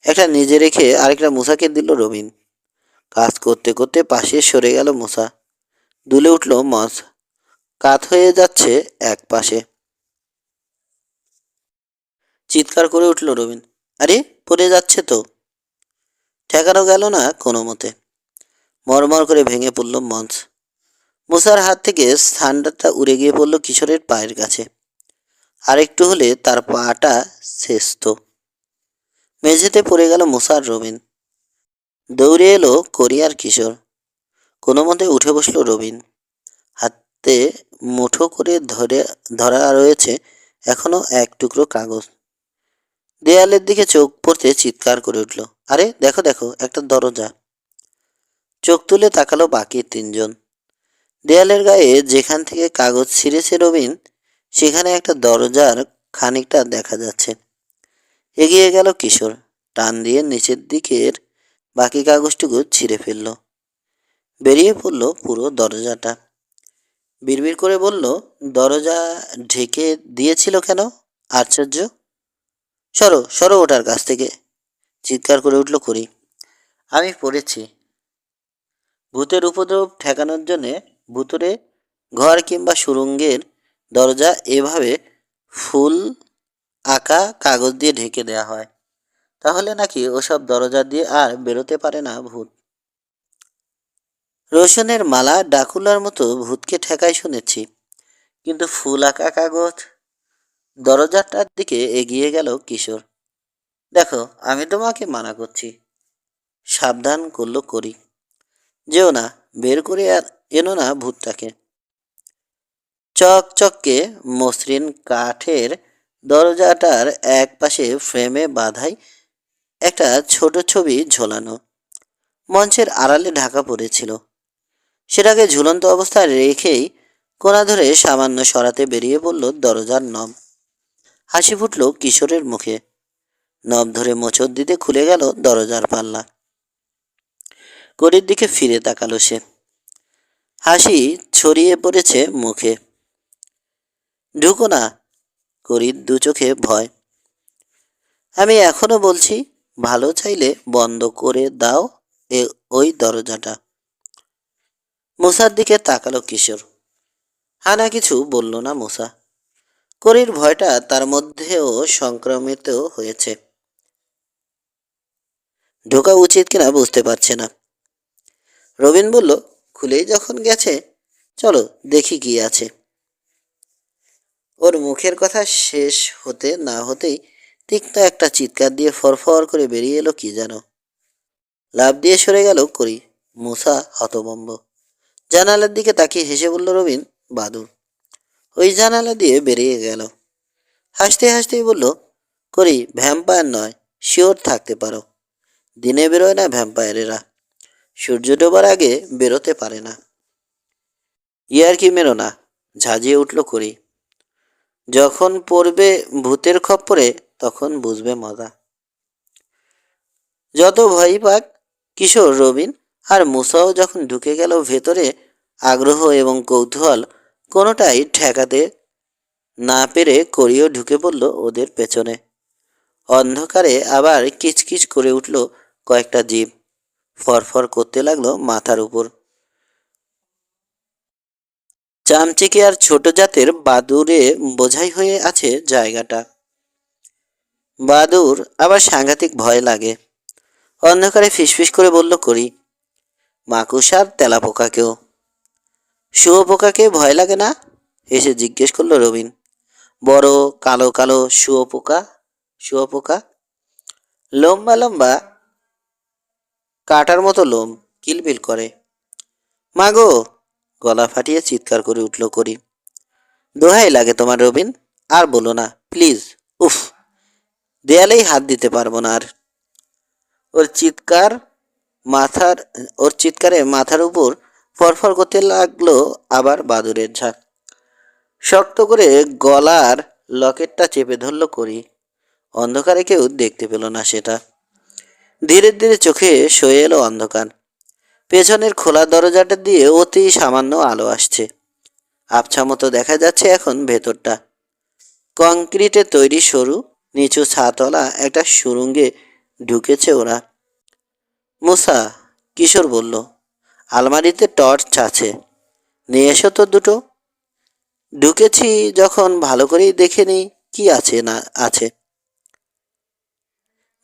একটা নিজে রেখে আরেকটা মুসাকে দিল রবিন। কাজ করতে করতে পাশে সরে গেল মুসা। দুলে উঠল মঞ্চ। কাত হয়ে যাচ্ছে এক পাশে। চিৎকার করে উঠল রবিন, আরে পড়ে যাচ্ছে তো! ঠেকানো গেল না কোনো মতে। মরমর করে ভেঙে পড়ল মঞ্চ। মুসার হাত থেকে স্থানটা উড়ে গিয়ে পড়ল কিশোরের পায়ের কাছে। আর একটু হলে তার পাটা শেষত। মেঝেতে পড়ে গেল মুসার রবিন। দৌড়ে এলো কোরিয়ার কিশোর। কোনো মতে উঠে বসল রবিন। হাতে মুঠো করে ধরা রয়েছে এখনো এক টুকরো কাগজ। দেয়ালের দিকে চোখ পড়তে চিৎকার করে উঠল, আরে দেখো দেখো, একটা দরজা! চোখ তুলে তাকালো বাকি তিনজন। দেয়ালের গায়ে যেখান থেকে কাগজ ছিঁড়েছে রবিন, সেখানে একটা দরজার খানিকটা দেখা যাচ্ছে। এগিয়ে গেল কিশোর, টান দিয়ে নিচের দিকের বাকি কাগজটুকু ছিঁড়ে ফেলল। বেরিয়ে পড়ল পুরো দরজাটা। বিড়বিড় করে বলল, দরজা ঢেকে দিয়েছিল কেন? আশ্চর্য! সরো সরো ওটার কাছ থেকে! চিৎকার করে উঠল করি। আমি পড়েছি, ভূতের উপদ্রব ঠেকানোর জন্যে ভুতুরে ঘর কিংবা সুড়ঙ্গের দরজা এভাবে ফুল আঁকা কাগজ দিয়ে ঢেকে দেয়া হয়, তাহলে নাকি ওসব দরজা দিয়ে আর বেরোতে পারে না ভূত। রসুনের মালা ডাকুলার মতো ভূতকে ঠেকায় শুনেছি, কিন্তু ফুল আঁকা কাগজ? দরজাটার দিকে এগিয়ে গেল কিশোর। দেখো, আমি তোমাকে মানা করছি, সাবধান করলো করি। যেও না, বের করে আর এনো না ভূতটাকে। চকচকে মসৃণ কাঠের দরজাটার এক পাশে ফ্রেমে বাঁধাই একটা ছোট ছবি ঝোলানো। মঞ্চের আড়ালে ঢাকা পড়েছিল। সেটাকে ঝুলন্ত অবস্থায় রেখেই কোণা ধরে সামান্য সরাতে বেরিয়ে পড়ল দরজার নব। হাসি ফুটল কিশোরের মুখে। নব ধরে মোচড় দিতে খুলে গেল দরজার পাল্লা। করির দিকে ফিরে তাকালো সে। হাসি ছড়িয়ে পড়েছে মুখে। ঢুকো না! করির দু চোখে ভয়। আমি এখনো বলছি, ভালো চাইলে বন্ধ করে দাও এ ওই দরজাটা। মুসার দিকে তাকালো কিশোর। হানা কিছু বলল না মুসা। করির ভয়টা তার মধ্যেও সংক্রমিত হয়েছে। ঢোকা উচিত কিনা বুঝতে পারছে না। রবিন বলল, খুলেই যখন গেছে চলো দেখি কি আছে। ওর মুখের কথা শেষ হতে না হতেই তীক্ষ্ণ একটা চিৎকার দিয়ে ফরফর করে বেরিয়ে এলো কি যেন। লাফ দিয়ে সরে গেল করি। মুসা হতভম্ব। জানালার দিকে তাকিয়ে হেসে বলল রবিন, বাদুর। ওই জানালা দিয়ে বেরিয়ে গেল। হাসতে হাসতেই বলল, করি ভ্যাম্পায়ার নয়, শিওর থাকতে পারো। দিনে বেরোয় না ভ্যাম্পায়ারেরা, সূর্য ডোবার আগে বেরোতে পারে না। ইয়ার কি মেরো না, ঝাঁঝিয়ে উঠল করি। যখন পড়বে ভূতের খপ্পরে তখন বুঝবে মজা। যত ভয়ই পাক কিশোর, রবিন আর মুসাও যখন ঢুকে গেল ভেতরে, আগ্রহ এবং কৌতূহল কোনোটাই ঠেকাতে না পেরে করিও ঢুকে পড়ল ওদের পেছনে। অন্ধকারে আবার কিচকিচ করে উঠল কয়েকটা জীব। ফরফর করতে লাগলো মাথার উপর। চামচিকে আর ছোট জাতের বাদুরে বোঝাই হয়ে আছে জায়গাটা। বাদুর আবার সাংঘাতিক ভয় লাগে। অন্ধকারে ফিসফিস করে বলল করি, মাকুসার তেলাপোকাকেও। শুয়োপোকাকে ভয় লাগে না? এসে জিজ্ঞেস করলো রবিন। বড় কালো কালো শুয়োপোকা। শুয়োপোকা লম্বা লম্বা কাটার মতো লোম, কিলবিল করে। মাগো, গলা ফাটিয়ে চিৎকার করে উঠল করি। দোহাই লাগে তোমার রবিন, আর বলো না প্লিজ। উফ, দেয়ালেই হাত দিতে পারবো না আর। ওর চিৎকার মাথার ওর চিৎকারে মাথার উপর ফরফর করতে লাগলো আবার বাদুরের ঝাঁক। শক্ত করে গলার লকেটটা চেপে ধরল করি। অন্ধকারে কেউ দেখতে পেল না সেটা। ধীরে ধীরে চোখে সয়ে এলো অন্ধকার। পেছনের খোলা দরজাটা দিয়ে অতি সামান্য আলো আসছে। আবছা মতো দেখা যাচ্ছে এখন ভেতরটা। কংক্রিটে তৈরি সরু নিচু ছাতওয়ালা একটা সুড়ঙ্গে ঢুকেছে ওরা। মুসা, কিশোর বলল, আলমারিতে টর্চ আছে, নিয়ে এসো তো দুটো। ঢুকেছি যখন ভালো করেই দেখে নি কি আছে না আছে।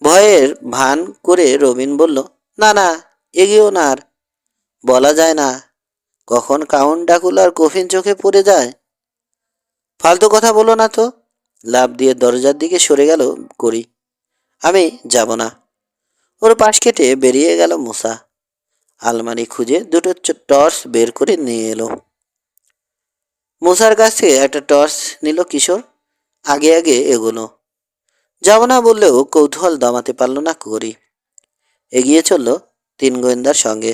ভয়ের ভান করে রবিন বলল, না না, এগিয়েও না আর। বলা যায় না কখন কাউন্ট ডাকুলার কফিন চোখে পড়ে যায়। ফালতু কথা বলো না তো। লাফ দিয়ে দরজার দিকে সরে গেল করি। আমি যাব না। ওর পাশ কেটে বেরিয়ে গেল মুসা। আলমারি খুঁজে দুটো টর্চ বের করে নিয়ে এলো। মুসার কাছ থেকে একটা টর্চ নিল কিশোর। আগে আগে এগোলো। যাব না বললেও কৌতূহল দমাতে পারল না করি। এগিয়ে চলল তিন গোয়েন্দার সঙ্গে।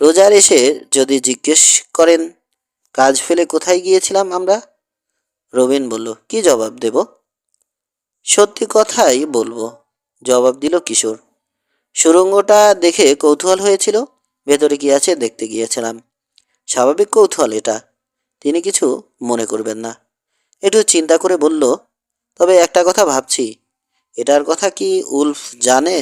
রোজার এসে যদি জিজ্ঞেস করেন কাজ ফেলে কোথায় গিয়েছিলাম আমরা, রবিন বলল, কি জবাব দেব? সত্যি কথাই বলবো, জবাব দিল কিশোর। সুড়ঙ্গটা দেখে কৌতূহল হয়েছিল, ভেতরে কি আছে দেখতে গিয়েছিলাম। স্বাভাবিক কৌতূহল এটা, তিনি কিছু মনে করবেন না। একটু চিন্তা করে বলল, তবে একটা কথা ভাবছি, এটার কথা কি উলফ জানে?